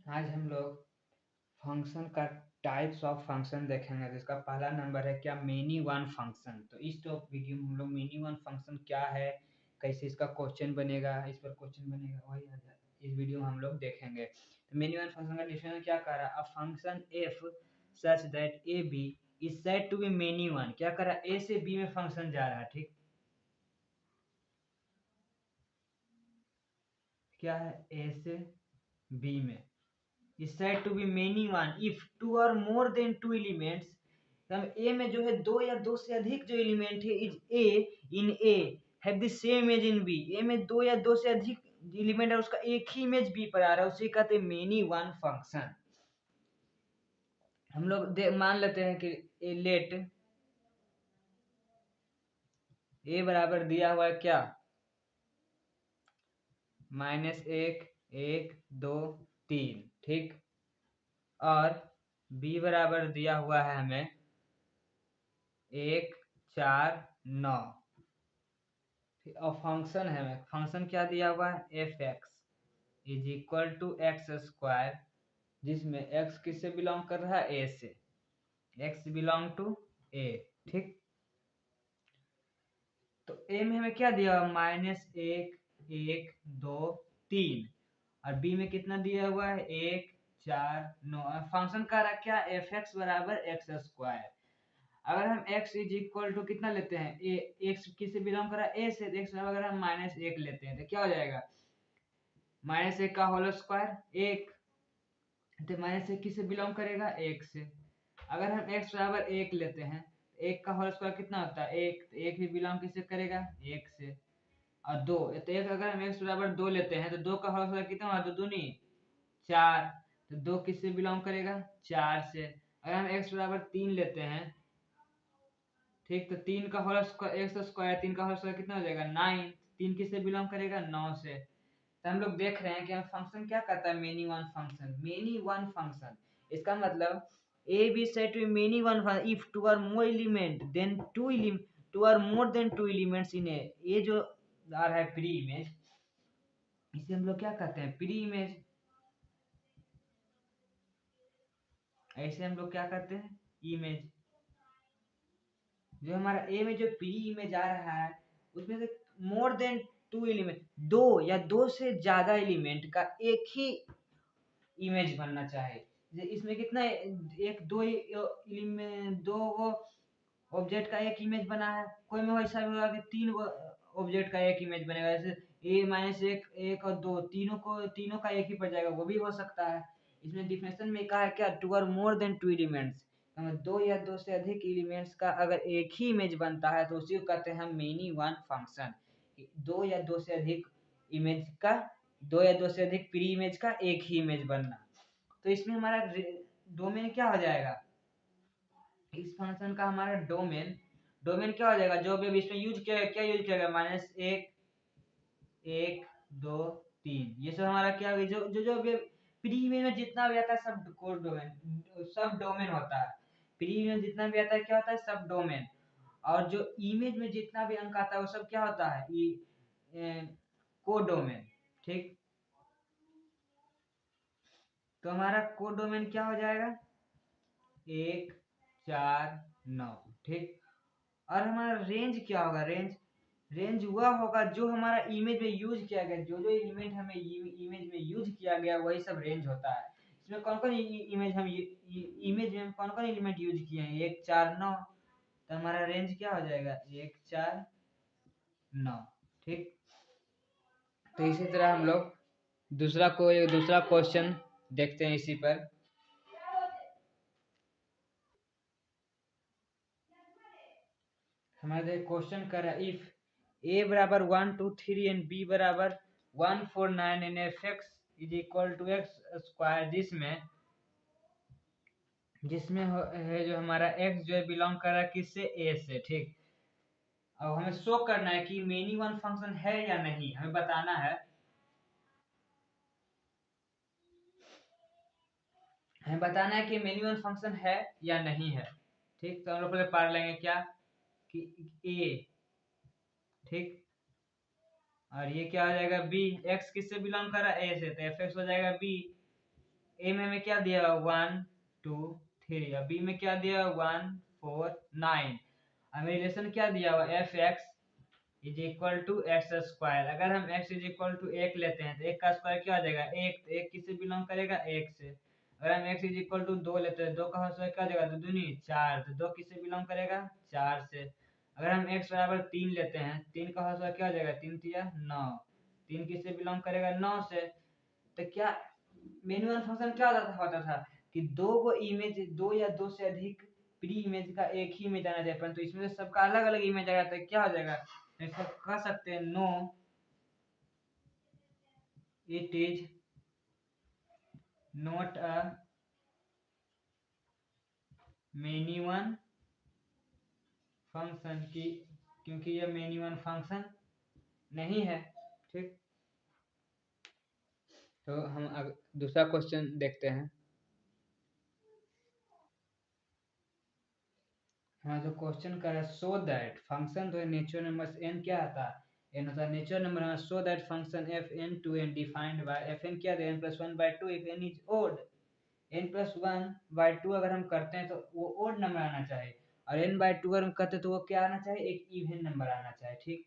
आज हम लोग फंक्शन का टाइप्स ऑफ फंक्शन देखेंगे। जिसका पहला नंबर है क्या, मेनी वन फंक्शन। तो इस टॉप वीडियो में हम लोग मेनी वन फंक्शन क्या है, कैसे इसका क्वेश्चन बनेगा, इस पर क्वेश्चन बनेगा, वही इस वीडियो में हम लोग देखेंगे। तो मेनी वन फंक्शन का डिफिनेशन क्या कह रहा है, a function F such that A B is said to be many one. क्या कर रहा है, ए से बी में फंक्शन जा रहा है, ठीक। क्या है, ए से बी में is said to be many one if two or more than two elements। हम a में जो है दो या दो से अधिक जो एलिमेंट है is a in a have the same image in b। a में दो या दो से अधिक एलिमेंट है, उसका एक ही इमेज b पर आ रहा है, उसे कहते हैं मेनी वन फंक्शन। हम लोग मान लेते हैं कि लेट a बराबर दिया हुआ है क्या, -1 1 2 3, ठीक। और b बराबर दिया हुआ है हमें 1 4 9। और फंक्शन है, फंक्शन क्या दिया हुआ है, F X is equal to X square, जिसमें एक्स किससे बिलोंग कर रहा है, ए से। एक्स बिलोंग टू ए, ठीक। तो ए में हमें क्या दिया हुआ, -1 1 2 3। और बी में कितना दिया हुआ है, 1 4 9। फंक्शन का रहा क्या, एफ एक्स बराबर एक्स स्क्वायर। अगर हम x इज इक्वल टू कितना लेते हैं, ए एक्स किससे बिलोंग कर रहा है, ए से। एक्स अगर हम -1 लेते हैं तो क्या हो जाएगा, -1 का होल स्क्वायर 1। तो -1 किससे बिलोंग करेगा, 1 से। अगर हम x बराबर 1 लेते हैं, 1 का होल स्क्वायर कितना होता है, 1। तो 1 भी बिलोंग किससे करेगा, 1 से। और 2, तो एक अगर हम x बराबर 2 लेते हैं तो 2 का होल स्क्वायर कितना होता है, 2 दूनी 4। तो 2 किससे बिलोंग करेगा, 4 से। अगर हम x बराबर 3 लेते हैं, ठीक। तो 3 का होल स्क्वायर, एक्स स्क्वायर 3 का होल स्क्वायर कितना हो जाएगा, 9। 3 किससे बिलोंग करेगा, 9 से। तो हम लोग देख रहे हैं कि हम फंक्शन क्या कहता है, many one function. Many one function इसका मतलब A B set to many one function if two or more element then two or more than two elements in A. ये जो आ रहा है प्री इमेज, इसे हम लोग क्या कहते हैं, प्री इमेज। ऐसे हम लोग क्या कहते हैं, इमेज। जो हमारा ए में जो प्री इमेज आ रहा है, उसमें से मोर देन टू एलिमेंट, दो या दो से ज्यादा एलिमेंट का एक ही इमेज बनना चाहिए। इसमें कितना, एक दो एलिमेंट, दो वो ऑब्जेक्ट का एक इमेज बना है। कोई में ऐसा भी होगा कि 3 ऑब्जेक्ट का एक इमेज बनेगा, जैसे a-1 1 और 2 तीनों का एक ही पड़ जाएगा, वो भी हो सकता है। इसमें डिफिनेशन में कहा है क्या, two or more than two elements. दो या दो से अधिक एलिमेंट्स का अगर एक ही इमेज बनता है तो उसी को कहते हैं हम मेनी वन फंक्शन। दो या दो से अधिक इमेज का, दो या दो से अधिक प्री इमेज का एक ही इमेज बनना। तो इसमें हमारा डोमेन क्या हो जाएगा, इस फंक्शन का हमारा डोमेन डोमेन क्या हो जाएगा, जो भी इसमें यूज किया, क्या यूज किया गया, -1 1 2 3। ये सब हमारा क्या होगा, जो जो जो भी प्री इमेज में जितना भी आता है सब कोड डोमेन, सब डोमेन होता है। प्री इमेज में जितना भी आता है क्या होता है, सब डोमेन। और जो इमेज में जितना भी अंक आता है वो सब क्या होता है, कोड डोमेन, ठीक। तो हमारा कोड डोमेन क्या हो जाएगा, 1 4 9, ठीक। और हमारा रेंज क्या होगा, रेंज वह होगा जो हमारा इमेज में यूज किया गया, जो जो एलिमेंट हमें इमेज में यूज किया गया वही सब रेंज होता है। इसमें कौन कौन इमेज हम इमेज में कौन कौन एलिमेंट यूज किए हैं, 1 4 9। तो हमारा रेंज क्या हो जाएगा, 1 4 9, ठीक। तो इसी तरह हम लोग दूसरा क्वेश्चन देखते हैं इसी पर। हमारे क्वेश्चन कर रहा है, इफ ए बराबर 1 2 3 एंड बी बराबर 1 4 9 and F X is equal to X square, जिसमें है जो हमारा x जो है बिलोंग कर रहा है किससे, a से, ठीक। अब हमें शो करना है कि मेनी वन फंक्शन है या नहीं, हमें बताना है। हमें बताना है कि मेनी वन फंक्शन है या नहीं है, ठीक। तो हम लोग पहले पढ़ लेंगे क्या, कि a, ठीक। और ये क्या हो जाएगा, b। x किससे बिलोंग कर रहा है, a से, तो एफ एक्स हो जाएगा b। ए में हमें क्या दिया 1 2 3, और बी में क्या दिया 1 4 9। हमें रिलेशन क्या दिया हुआ F X is equal to X square. अगर हम एक्स इज इक्वल टू एक लेते हैं तो एक का स्क्वायर क्या हो जाएगा एक, तो एक किससे बिलोंग करेगा एक से। अगर हम एक्स इज इक्वल टू दो लेते हैं, दो का होल स्क्वायर क्या हो जाएगा दो दूनी चार, तो दो किससे बिलोंग करेगा चार से। अगर हम एक्स बराबर तीन लेते हैं, तीन का होल स्क्वायर क्या हो जाएगा तीन तिया नौ, तीन किससे बिलोंग करेगा नौ से। तो क्या मिनिमम फंक्शन क्या होता था कि दो को इमेज, दो या दो से अधिक प्री इमेज का एक ही इमेज आना चाहिए, परंतु इसमें से सबका अलग अलग इमेज आ जाता है, क्या हो जाएगा इसको कह सकते हैं no it is not a minimum function की, क्योंकि यह मिनिमम फंक्शन नहीं है। ठीक, तो हम दूसरा क्वेश्चन देखते हैं। हाँ, जो क्वेश्चन कर रहा है सो दैट फंक्शन तो नेचुरल नंबर्स n क्या आता है n होता है नेचुरल नंबर है, so that function F N to N defined by F N क्या है n plus one by two if N is odd. n plus one by two अगर हम करते हैं तो वो ओड नंबर आना चाहिए, और n बाई टू अगर हम करते हैं तो वो क्या आना चाहिए एक इवन नंबर आना चाहिए। ठीक,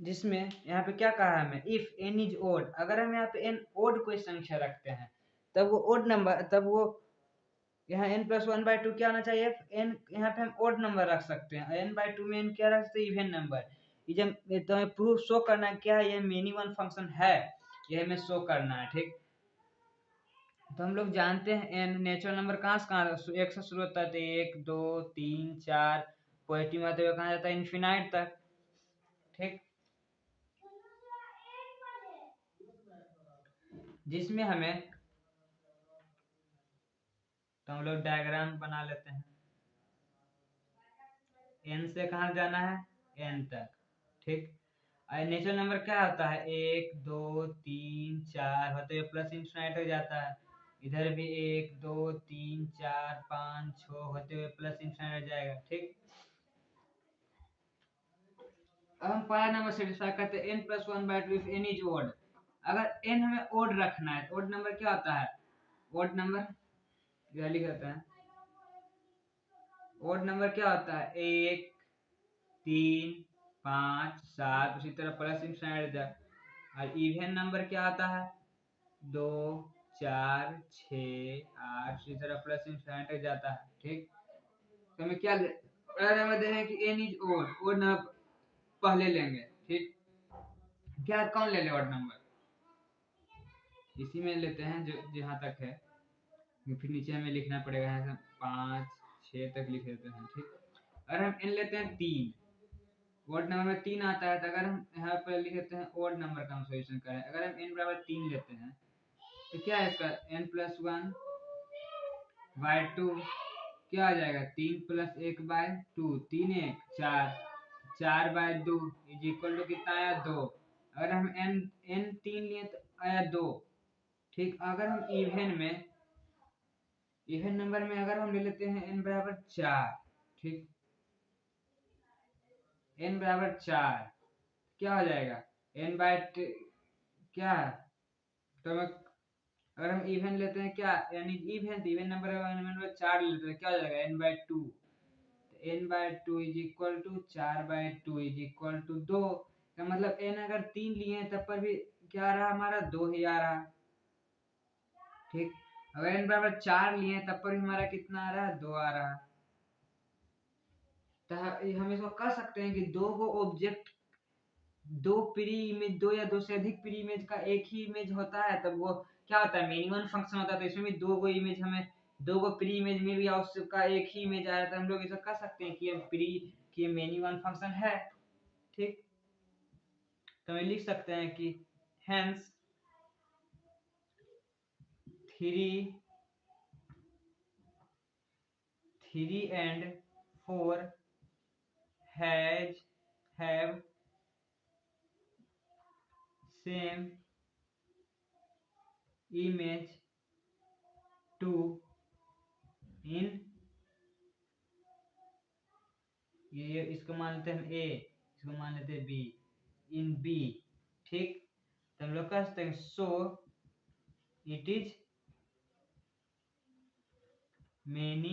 जिसमें यहाँ पे क्या कहा है हमें इफ n इज ओड, अगर हम यहाँ पे n ओड कोई संख्या रखते हैं तब वो ओड नंबर, तब वो यहाँ n plus one by to क्या आना चाहिए n, यहाँ पे हम ओड नंबर रख सकते हैं, n बाई टू में n क्या रख सकते हैं इवन नंबर। ये जब तो हमें प्रूफ शो करना है क्या है ये मिनिमम फंक्शन है, ये हमें शो करना है। ठीक, तो हम लोग जानते हैं n नेचुरल नंबर कहाँ से कहाँ एक से शुरू होता है, तो एक दो तीन चार पॉजिटिव आते हुए कहाँ जाता है इन्फिनाइट तक। ठीक, जिसमें हमें, तो हम लोग डायग्राम बना लेते हैं, n से कहाँ जाना है n तक। ठीक, नेचुरल नंबर क्या होता है एक दो तीन चार होते हुए प्लस इंफिनाइट हो जाता है, इधर भी एक दो तीन चार पाँच छः होते हुए प्लस इंफिनाइट हो जाएगा। ठीक, अब हम पहला नंबर सेटिस्फाई करते हैं n plus one by two if n is odd. अगर n हमें ओड रखना है, ओड नंबर क्या होता है ओड नंबर लिख देते हैं, ओड नंबर क्या होता है एक तीन पाँच सात, उसी तरह प्लस इंफिनाइट। और इवन नंबर क्या आता है दो चार छ आठ, इसी तरह प्लस इंफिनाइट तक जाता है। ठीक, तो हमें क्या पहले नंबर दे रहे हैं कि n is odd, odd number पहले लेंगे। ठीक, क्या कौन ले ले ओड नंबर, इसी में लेते हैं जो जहाँ तक है, फिर नीचे हमें लिखना पड़ेगा यहाँ से पाँच छः तक लिख देते हैं। ठीक, अगर हम n लेते हैं तीन, ओड नंबर में तीन आता है, तो अगर हम यहाँ पर लिख देते हैं ओड नंबर का हम सॉल्यूशन करें, अगर हम n बराबर तीन लेते हैं तो क्या है इसका n plus one by two क्या आ जाएगा तीन प्लस एक बाय टू, तीन एक चार, चार बाय दो इज इक्वल टू कितना आया दो। अगर हम n तीन लिए तो आया दो। ठीक, अगर हम इवन नंबर में अगर हम ले लेते हैं n बराबर चार, ठीक n बराबर चार क्या हो जाएगा n बाय क्या है, तो मैं अगर हम इवन लेते हैं क्या यानी इवन, तो इवन नंबर चार लेते हैं क्या हो जाएगा n by two, n by two is equal to चार by two is equal to दो। का मतलब n अगर तीन लिए हैं तब पर भी क्या आ रहा हमारा दो ही आ रहा। ठीक, अगर n बराबर चार लिए हैं तब पर भी हमारा कितना आ रहा है दो आ रहा। तो हम इसको कह सकते हैं कि दो को ऑब्जेक्ट, दो प्री इमेज, दो या दो से अधिक प्री इमेज का एक ही इमेज होता है तब वो क्या होता है मिनिमम फंक्शन होता है। तो इसमें भी दो को इमेज, हमें दो को प्री इमेज में भी उसका एक ही इमेज आया था, हम लोग इसे कह सकते हैं कि ये प्री कि मिनिमम फंक्शन है। ठीक, तो हम लिख सकते हैं कि hence three three and four have same image two in, ये इसको मान लेते हैं हम ए, इसको मान लेते हैं बी, इन बी। ठीक, तो हम लोग कह सकते हैं so it is many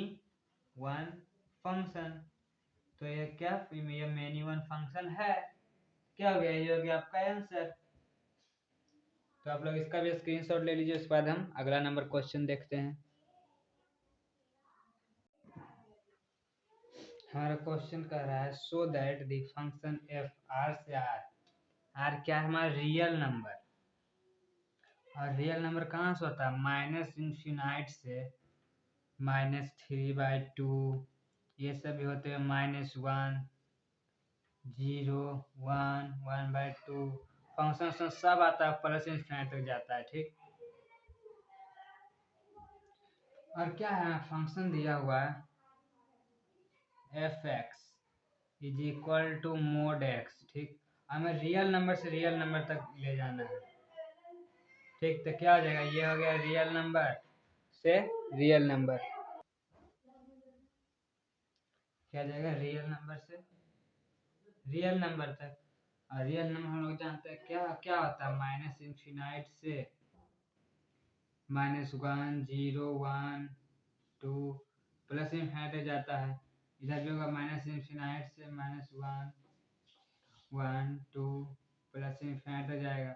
one function. तो ये क्या, ये मेनी वन फंक्शन है। क्या हो गया, ये हो गया आपका आंसर। तो आप लोग इसका भी स्क्रीनशॉट ले लीजिए। उसके बाद हम अगला नंबर क्वेश्चन देखते हैं। हमारा क्वेश्चन कह रहा है so that the function F R से आर क्या है, हमारा रियल नंबर। और रियल नंबर कहाँ से होता है, माइनस इन्फिनाइट से -3/2, ये सब भी होते हैं -1, 0, 1, 1/2, फंक्शन सब आता है प्लस इन्फिनाइट तक जाता है। ठीक, और क्या है, फंक्शन दिया हुआ है F X is equal to mod X. ठीक, हमें रियल नंबर से रियल नंबर तक ले जाना है। ठीक, तो क्या हो जाएगा, ये हो गया रियल नंबर से रियल नंबर, क्या जाएगा रियल नंबर से रियल नंबर तक। और रियल नंबर हम लोग जानते हैं क्या क्या होता है, माइनस इन्फिनाइट से -1, 0, 1, 2 प्लस इन्फिनाइट जाता है। इधर भी होगा माइनस इन्फिनाइट से -1, 1, 2 प्लस इन्फिनाइट जाएगा।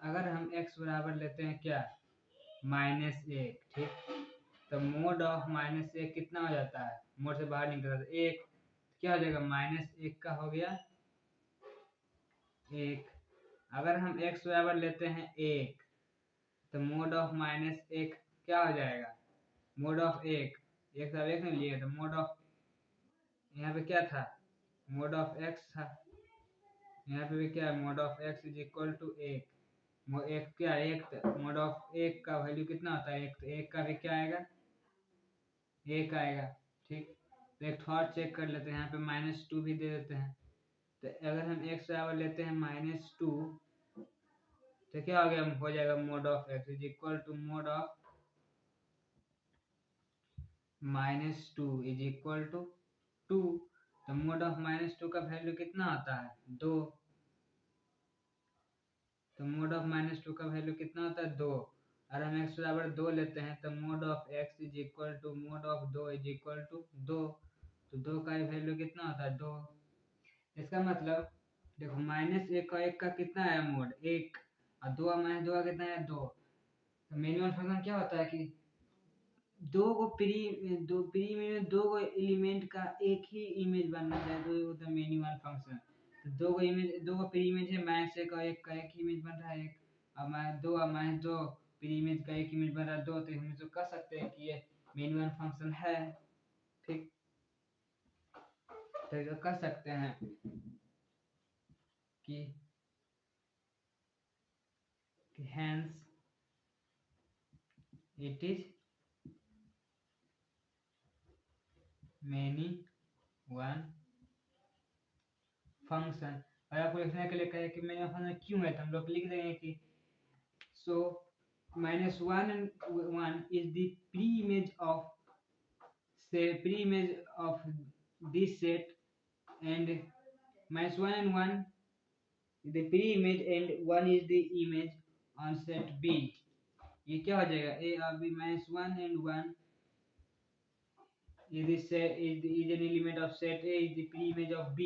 अगर हम x बराबर लेते हैं क्या, -1, ठीक, तो मोड ऑफ -1 कितना हो जाता है, मोड से बाहर निकल जाता है 1, क्या हो जाएगा, -1 का हो गया 1। अगर हम x बराबर लेते हैं 1, तो मोड ऑफ -1 क्या हो जाएगा, मोड ऑफ 1, एक साथ एक नहीं लिए, तो मोड ऑफ, यहाँ पे क्या था, मोड ऑफ x था, यहाँ पे भी क्या है, mod of x is equal to 1। एक क्या, एक मोड ऑफ 1 का वैल्यू कितना होता है, एक, तो 1 का भी क्या आएगा, 1 आएगा। ठीक, तो एक थोड़ा चेक कर लेते हैं, यहाँ पे -2 भी दे देते हैं। तो अगर हम x बराबर लेते हैं -2, तो क्या हो गया, हो जाएगा mod of x is equal to mod of -2 is equal to 2। तो मोड ऑफ -2 का वैल्यू कितना आता है, 2। तो मोड ऑफ -2 का वैल्यू कितना होता है, 2। और हम x बराबर 2 लेते हैं, तो mod of x is equal to mod of 2 is equal to 2। तो 2 का वैल्यू कितना होता है, 2। इसका मतलब देखो, -1 का कितना है मोड, 1, और 2 -2 का कितना है, 2। तो मिनिमम फंक्शन क्या होता है कि प्री में दो गो एलिमेंट का एक ही इमेज बनना चाहिए, तो ये होता है मिनिमम फंक्शन। तो दो गो प्री इमेज है, -1 का एक इमेज बन रहा है, एक, और -2 प्री इमेज का एक इमेज बन रहा है 2, तो हम इसको कह सकते हैं कि ये मिनिमम फंक्शन है। ठीक, तो इसको कह सकते हैं कि hence it is many one function. और आपको लिखने के लिए कहे कि मैंने फंक्शन क्यों है, तो हम लोग लिख देंगे कि so -1 and 1 is the pre-image of this set, and -1 and 1 is the pre-image and 1 is the image on set B। ये क्या हो जाएगा, a और b, -1 and 1 is an element of set A is the pre-image of B,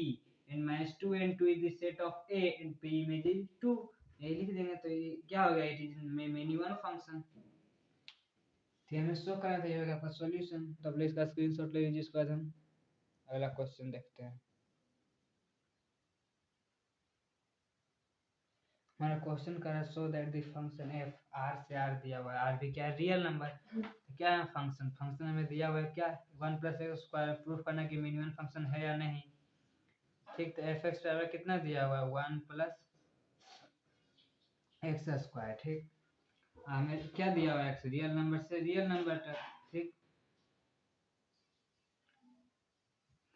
and -2 and 2 is the set of A and pre-image is 2। ये लिख देंगे तो ये क्या हो गया, it is many one function. तो हमें शो करना था, ये हो गया आपका सॉल्यूशन। तो अब इसका स्क्रीनशॉट ले लीजिए। इसके बाद हम अगला क्वेश्चन देखते हैं। हमारा क्वेश्चन कर रहा है so that the function F R से आर दिया हुआ है, आर भी क्या है, रियल नंबर। तो क्या है फंक्शन, फंक्शन हमें दिया हुआ है क्या, 1 + x² प्रूफ करना कि मिनिमम फंक्शन है या नहीं। ठीक, तो एफ एक्स बराबर कितना दिया हुआ है, 1 + x²। ठीक, हमें क्या दिया हुआ है, x रियल नंबर से रियल नंबर तक। ठीक,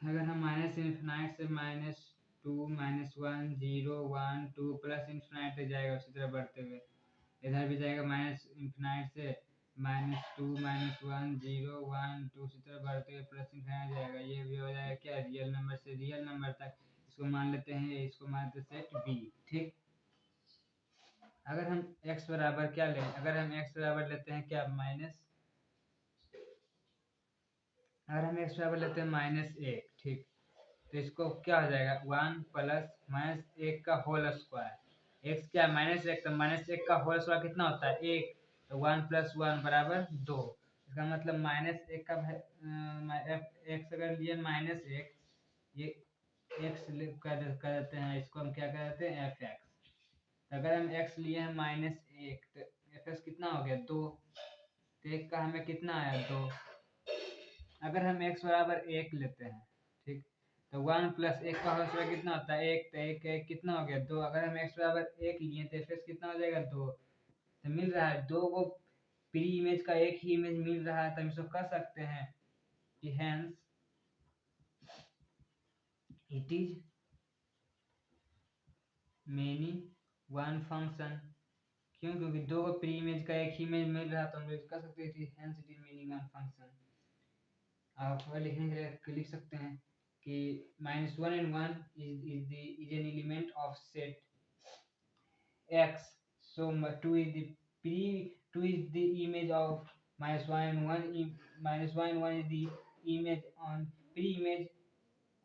अगर हम माइनस इन्फिनाइट से -2, -1, 0, 1, 2 प्लस इन्फिनाइट तक जाएगा, उसी तरह बढ़ते हुए इधर भी जाएगा माइनस इन्फिनाइट से -2, -1, 0, 1, 2 उसी तरह बढ़ते हुए प्लस इन्फिनाइट जाएगा। ये भी हो जाएगा क्या, रियल नंबर से रियल नंबर तक। इसको मान लेते हैं, इसको मान लेते हैं सेट बी। ठीक, अगर हम x बराबर क्या लें, अगर हम x बराबर लेते हैं क्या माइनस, अगर हम x बराबर लेते हैं -1, ठीक, तो इसको क्या हो जाएगा 1 प्लस -1 का होल स्क्वायर, x क्या -1, तो -1 का होल स्क्वायर कितना होता है 1, तो 1 + 1 बराबर 2। इसका मतलब -1 का x अगर लिए -1, ये x कर देते हैं, इसको हम क्या कर देते हैं fx। अगर हम x लिए हैं -1 तो fx कितना हो गया 2, तो 1 का हमें कितना आया 2। अगर हम x बराबर 1 लेते हैं, ठीक, तो 1 + 1 का होल स्क्वायर कितना होता है 1, तो 1 1 कितना हो गया 2। अगर हम x बराबर 1 लिए तो fx कितना हो जाएगा 2। तो मिल रहा है 2 को प्री इमेज का एक ही इमेज मिल रहा है, तो हम इसको कह सकते हैं कि hence it is many one function. क्यों? क्योंकि 2 को प्री इमेज का एक ही इमेज मिल रहा है, तो हम लोग कह सकते हैं कि hence it is many one function. आप लिखने के लिए लिख सकते हैं कि -1 and 1 is an element of set x, so 2 is the image of -1 and 1 -1 and 1 is the image on pre-image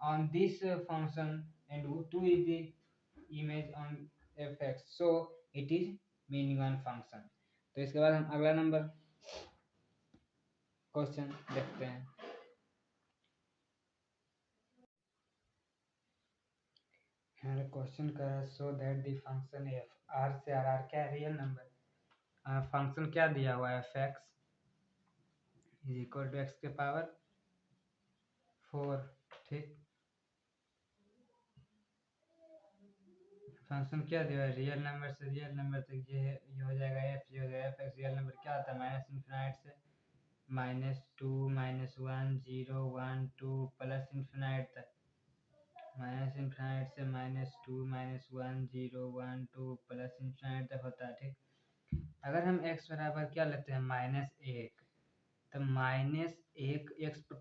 on this function, and 2 is the image on fx, so it is meaning one function। तो इसके बाद हम अगला number question देखते हैं। हमारा question का so that the function F, R से आर, आर क्या है रियल नंबर, फंक्शन क्या दिया हुआ है F X is equal to X के पावर 4, ठीक। फंक्शन क्या दिया है रियल नंबर से रियल नंबर तक, ये हो जाएगा एफ, ये हो जाएगा एफ एक्स। रियल नंबर क्या होता है -∞ से -2 -1 0 1 2 +∞ तक, -∞ से -2 -1 0 1 2 +∞ तक होता है, ठीक। अगर हम x बराबर क्या लेते हैं -1, तो -1 x⁴, तो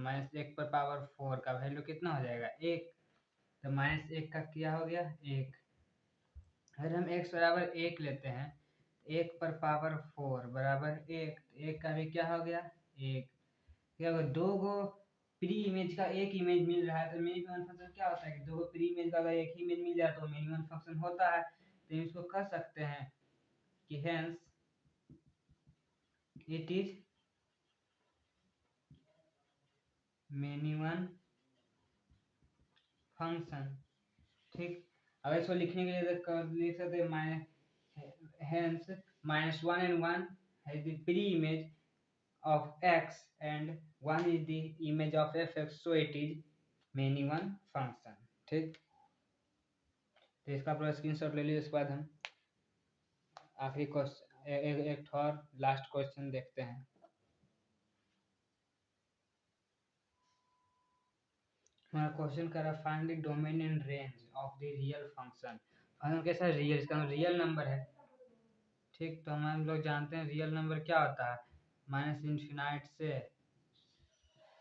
-1 का वैल्यू कितना हो जाएगा 1, तो -1 का क्या हो गया 1। अगर हम x बराबर 1 लेते हैं, 1⁴ बराबर 1, तो 1 का भी क्या हो गया 1। क्या होगा 2 को प्री इमेज का एक इमेज मिल रहा है, तो मिनिमम फंक्शन क्या होता है कि 2 को प्री इमेज का अगर एक ही इमेज मिल जाए तो मिनिमम फंक्शन होता है। तो हम इसको कह सकते हैं कि hence it is many one function, ठीक। अब इसको लिखने के लिए लिख सकते हैं हेंस -1 and 1 है the pre image of x and 1 is the image of fx, so it is many one function, ठीक। तो इसका पूरा स्क्रीनशॉट ले लीजिए। उसके बाद हम आखिरी क्वेश्चन एक और लास्ट क्वेश्चन देखते हैं। हमारा क्वेश्चन कर रहा है find the domain and range of the real function. Function कैसा रियल, इसका रियल नंबर है, ठीक। तो हम लोग जानते हैं रियल नंबर क्या होता है, -∞ से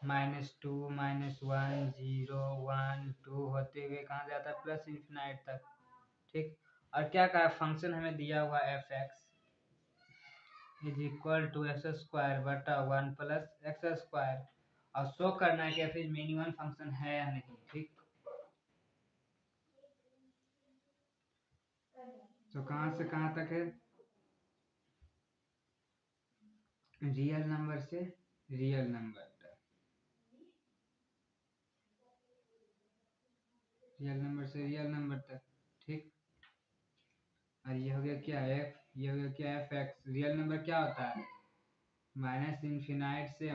-2 -1 0 1 2 होते हुए कहाँ जाता है +∞ तक, ठीक। और क्या कहा फंक्शन हमें दिया हुआ F X is equal to x² बटा 1 + x², और शो करना है कि F is many one function है या नहीं, ठीक। तो कहाँ से कहाँ तक है, रियल नंबर से रियल नंबर तक, रियल नंबर से रियल नंबर तक, ठीक। और ये हो गया क्या एफ, ये हो गया क्या एफ एक्स। रियल नंबर क्या होता है -∞ से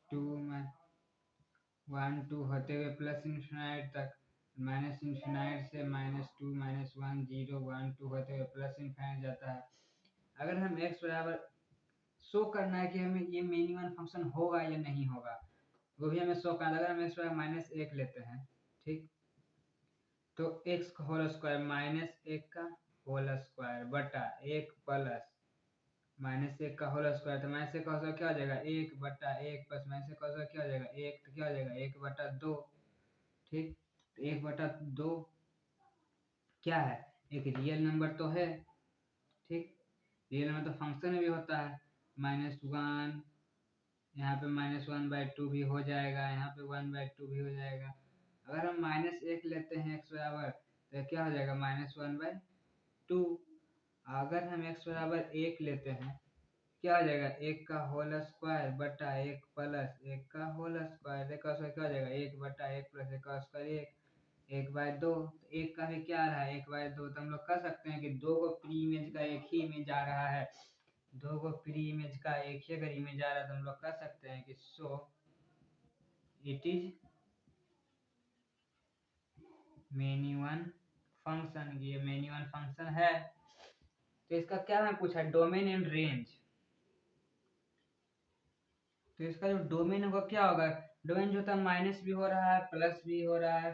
-2 1 2 होते हुए +∞ तक, -∞ से -2 -1 0 1 2 होते हुए +∞ जाता है। अगर हम x बराबर शो करना है कि हमें ये मेनी वन फंक्शन होगा या नहीं होगा, वो भी हमें शो करना है। अगर हम x बराबर -1 लेते हैं, ठीक, तो x का होल स्क्वायर -1 का होल स्क्वायर बटा 1 प्लस -1 का होल स्क्वायर, तो -1 का होल स्क्वायर क्या हो जाएगा 1 बटा 1 प्लस -1 का होल स्क्वायर क्या हो जाएगा 1, तो क्या हो जाएगा 1 बटा 2, ठीक। 1 बटा 2 क्या है एक रियल नंबर तो है, ठीक। रियल नंबर तो फंक्शन में भी होता है, -1, यहाँ पे -1/2 भी हो जाएगा, यहाँ पे 1/2 भी हो जाएगा। अगर हम -1 लेते हैं x बराबर, तो क्या हो जाएगा -1/2। अगर हम x बराबर 1 लेते हैं, क्या हो जाएगा 1 का होल स्क्वायर बटा 1 प्लस 1 का होल स्क्वायर, एक का स्क्वायर क्या हो जाएगा 1 बटा 1 प्लस 1 का स्क्वायर 1/2। तो 1 का भी क्या आ रहा है 1/2, तो हम लोग कह सकते हैं कि दो को प्री इमेज का एक ही इमेज आ रहा है, दो को प्री इमेज का एक ही अगर इमेज आ रहा है तो हम लोग कह सकते हैं कि so it is many one function. ये मेनी वन फंक्शन है। तो इसका क्या हमें पूछा, डोमेन एंड रेंज। तो इसका जो डोमेन होगा क्या होगा, डोमेन जो होता है माइनस भी हो रहा है प्लस भी हो रहा है,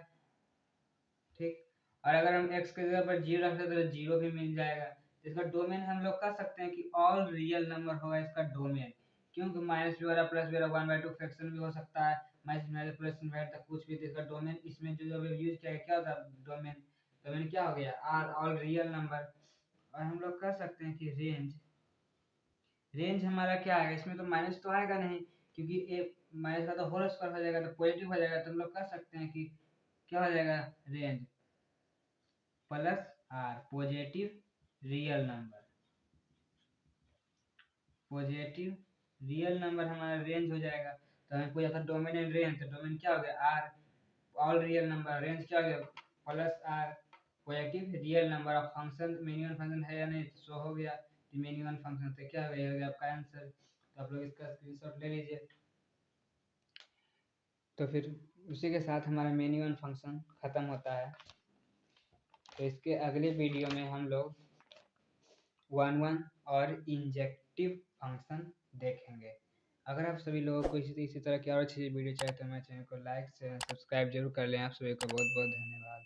ठीक। और अगर हम x के जगह पर 0 रखते तो 0 भी मिल जाएगा। तो इसका डोमेन हम लोग कह सकते हैं कि ऑल रियल नंबर होगा इसका डोमेन, क्योंकि माइनस भी हो रहा है प्लस भी हो रहा है, 1/2 फ्रैक्शन भी हो सकता है, माइनस प्लस इनवर्ट तक कुछ भी। तो इसका डोमेन इसमें जो जो यूज किया क्या होता है डोमेन, डोमेन क्या हो गया आर ऑल रियल नंबर। और हम लोग कह सकते हैं कि रेंज, रेंज हमारा क्या आएगा, इसमें तो माइनस तो आएगा नहीं, क्योंकि ए माइनस का तो होल स्क्वायर हो जाएगा तो पॉजिटिव हो जाएगा। तो हम लोग कह सकते हैं कि क्या हो जाएगा range plus R, positive real number, positive real number हमारा रेंज हो जाएगा। तो हमें पूछा था डोमेन एंड रेंज, तो डोमेन क्या हो गया R all real number, range क्या हो गया plus R positive real number. Of function many one function है या नहीं, तो शो हो गया मेनी वन फंक्शन। तो क्या हो गया आपका आंसर। तो आप लोग इसका स्क्रीनशॉट ले लीजिए। तो फिर उसी के साथ हमारा मेनी वन फंक्शन ख़त्म होता है। तो इसके अगले वीडियो में हम लोग 1 और इंजेक्टिव फंक्शन देखेंगे। अगर आप सभी लोगों को इसी तरह की और अच्छी वीडियो चाहिए तो हमारे चैनल को लाइक से सब्सक्राइब जरूर कर लें। आप सभी को बहुत बहुत धन्यवाद।